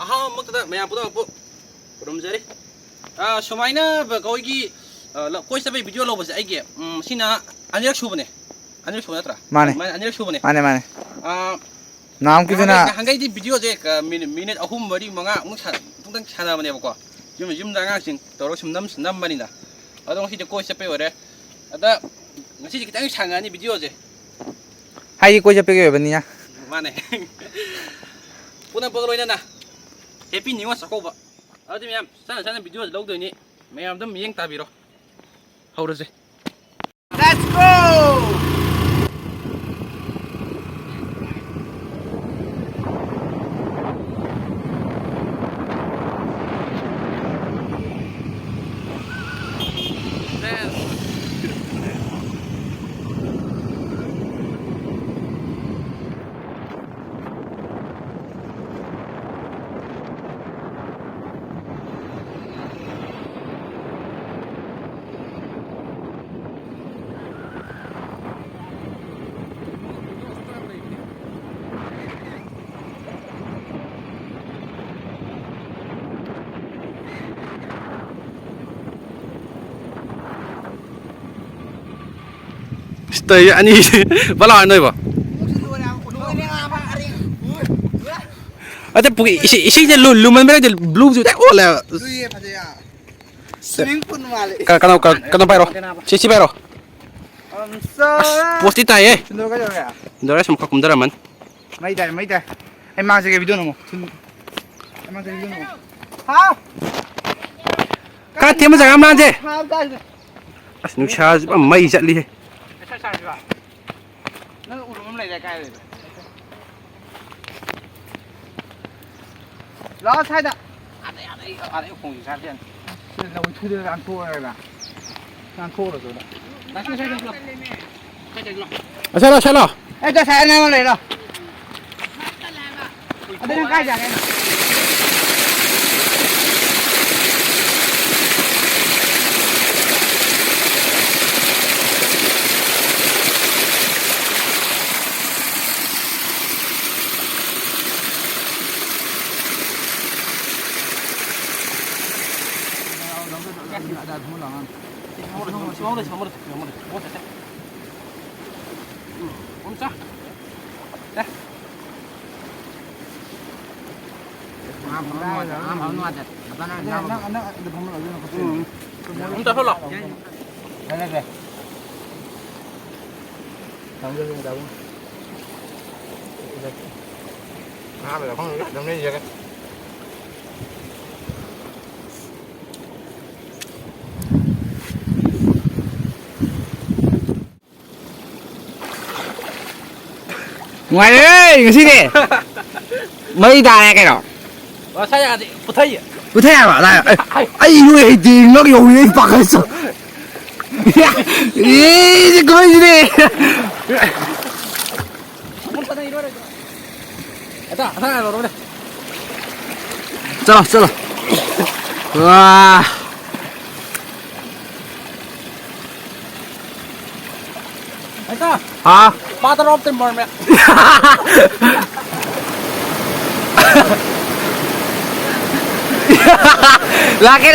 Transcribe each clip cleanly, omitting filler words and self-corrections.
ꯑꯍꯥꯟꯕꯃꯛꯇꯗ ꯃꯌꯥꯝ ꯄꯨꯝꯅꯃꯛꯄꯨ ꯈꯨꯔꯨꯝꯖꯔꯤ ꯁꯨꯃꯥꯏꯅ ꯑꯩꯈꯣꯏꯒꯤ ꯀꯣꯏ ꯆꯠꯄꯒꯤ ꯚꯤꯗꯤꯑꯣ ꯂꯧꯕꯁꯦ ꯑꯩꯒꯤ ꯁꯤꯅ ꯑꯅꯤꯔꯛ ꯁꯨꯕꯅꯦ ꯅꯠꯇ꯭ꯔꯥ ꯃꯥꯅꯦ ꯑꯅꯤꯔꯛ ꯁꯨꯕꯅꯦ ꯃꯥꯅꯦ ꯅꯍꯥꯟꯃꯨꯛꯀꯤꯗꯨꯅ ꯍꯪꯒꯩꯗꯤ ꯚꯤꯗꯤꯑꯣꯁꯦ ꯃꯤꯅꯤꯠ 3, 4, 5 ꯑꯃꯨꯛꯇꯪ ꯁꯥꯟꯅꯕꯅꯦꯕꯀꯣ ꯌꯨꯝꯗ ꯑꯉꯥꯡꯁꯤꯡ ꯇꯧꯔꯒ ꯁꯨꯝ ꯅꯝꯕꯅꯤꯅ ꯑꯗꯣ ꯉꯁꯤꯗꯤ ꯀꯣꯏ ꯆꯠꯄꯩ ꯑꯣꯏꯔꯦ ꯑꯗ ꯉꯁꯤꯗꯤ ꯈꯤꯇꯪ ꯁꯥꯡꯉꯅꯤ ꯚꯤꯗꯤꯑꯣꯁꯦ ꯍꯥꯏꯗꯤ ꯀꯣꯏ ꯆꯠꯄꯒꯤ ꯑꯣꯏꯕꯅꯤꯅ ꯃꯥꯅꯦ ꯄꯨꯟꯅ ꯂꯣꯏꯅꯅ ꯍꯦꯄꯤ ꯅꯤꯎ ꯏꯌꯔ ꯆꯥꯛꯀꯧꯕ ꯑꯗꯨꯗꯤ ꯃꯌꯥꯝ ꯆꯠꯅ ꯚꯤꯗꯤꯑꯣꯁꯦ ꯂꯧꯗꯣꯏꯅꯤ ꯃꯌꯥꯝ ꯑꯗꯨꯝ ꯃꯤꯠꯌꯦꯡ ꯇꯥꯕꯤꯔꯣ ꯍꯧꯔꯁꯦ let's go Stay ani bala noi ba ate pugi isi je lu man mere je blue ju ta ola Luye phajaya swimming pool wale kana pairo si pairo so posti ta ye sundor ka jaya dora sam khakum dara man mai dai ai mang se ke video no ai mang se video no ha ka tema jaga man je ha da as nu sha ba mai jatli he sa sa ba nang urum lai da kai lo sai da ada khong ji sa pian là một thứ ăn thua rồi là ăn thua rồi đó. sai lo Ê cho xe anh này rồi. Ở đây cái gì này. Ngoài ơi, cái gì vậy? Mấy đà này cái đó. Sao vậy? Bút thấy. Bút thấy à? Đây. Ai nuôi tiền nó dùng đi bạc hết rồi. Ý, cái gì đây? Chalo. Wow. Hả? Ba tao rộp tên mòn mẹ. Laki.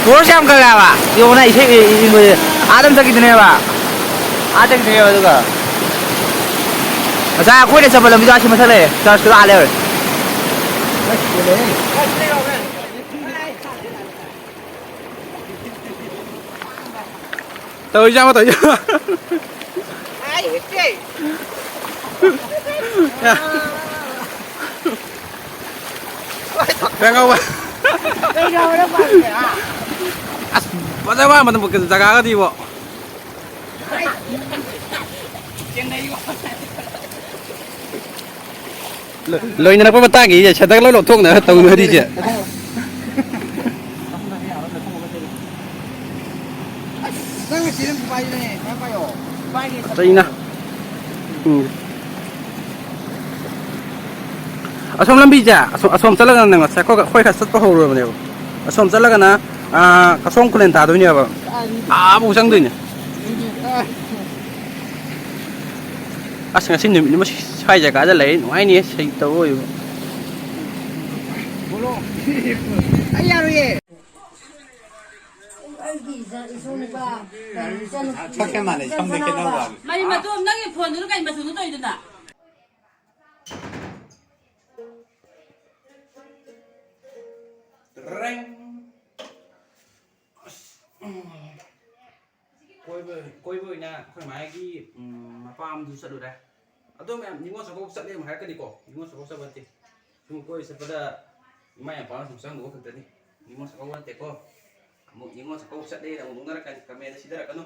Kurang kagak pak? Yung na isi ini Adam sakit ni pak? Ada ni apa tu kan? Saya aku ni sebelum itu asyik masalah. Terus kita alih. Tới ra. Ai hết Đang không vậy? Đây đâu đó bạn? Bắt ra ba mà một cái giá gì bộ? Lời này nó có ta nghĩ vậy, chẳng ta lối lột thuốc nữa, tàu nữa đi chị. Đây nè. Asom lambi ja, asom talaga na sa ko khoi kha sat ko ho ro ne. Asom talaga na kasong kulen ta do ni ba. Bu sang do ni. ꯑꯁ ꯉꯁꯤ ꯅꯨꯃꯤꯠ ꯑꯃ ꯁ꯭ꯋꯥꯏ ꯖꯒꯥꯗ ꯂꯩ ꯅꯨꯡꯉꯥꯏꯅꯤ ꯁꯩ ꯇꯧꯔꯣꯏꯕ ꯑꯩ ꯌꯥꯔꯣꯏꯌꯦ ꯁꯛꯀꯦ ꯃꯥꯟꯅꯩ ꯁꯝꯗ ꯈꯦꯠꯅꯕ ꯃꯔꯤ ꯃꯇꯣꯝ ꯅꯪꯒꯤ ꯐꯣꯟꯗꯨꯅ ꯀꯩ ꯃꯆꯨꯅꯣ ꯇꯧꯔꯤꯗꯨꯅ ꯀꯣꯏꯕ ꯑꯣꯏꯅ ꯑꯩꯈꯣꯏ ꯃꯥꯒꯤ ꯃꯄꯥꯝꯗꯨ ꯆꯠꯂꯨꯔꯦ ꯑꯗꯣ ꯃꯌꯥꯝ ꯅꯤꯉꯣꯜ ꯆꯥꯛꯀꯧꯕ ꯆꯠꯂꯦ ꯑꯃꯨꯛ ꯍꯥꯏꯔꯛꯀꯅꯤꯀꯣ ꯅꯤꯉꯣꯜ ꯆꯥꯛꯀꯧꯕ ꯆꯠꯄ ꯅꯠꯇꯦ ꯁꯨꯝ ꯀꯣꯏ ꯆꯠꯄꯗ ꯏꯃꯥ ꯏꯄꯥꯅ ꯁꯨꯝ ꯆꯪꯗꯧꯕ ꯈꯛꯇꯅꯤ ꯅꯤꯉꯣꯜ ꯆꯥꯛꯀꯧꯕ ꯅꯠꯇꯦꯀꯣ ꯑꯃꯨꯛ ꯅꯤꯉꯣꯜ ꯆꯥꯛꯀꯧꯕ ꯆꯠꯂꯦꯅ ꯑꯃꯨꯛ ꯅꯣꯛꯅꯔꯛꯀꯅꯤ ꯀꯃꯦꯟꯗ ꯁꯤꯙꯔꯛꯀꯅꯨ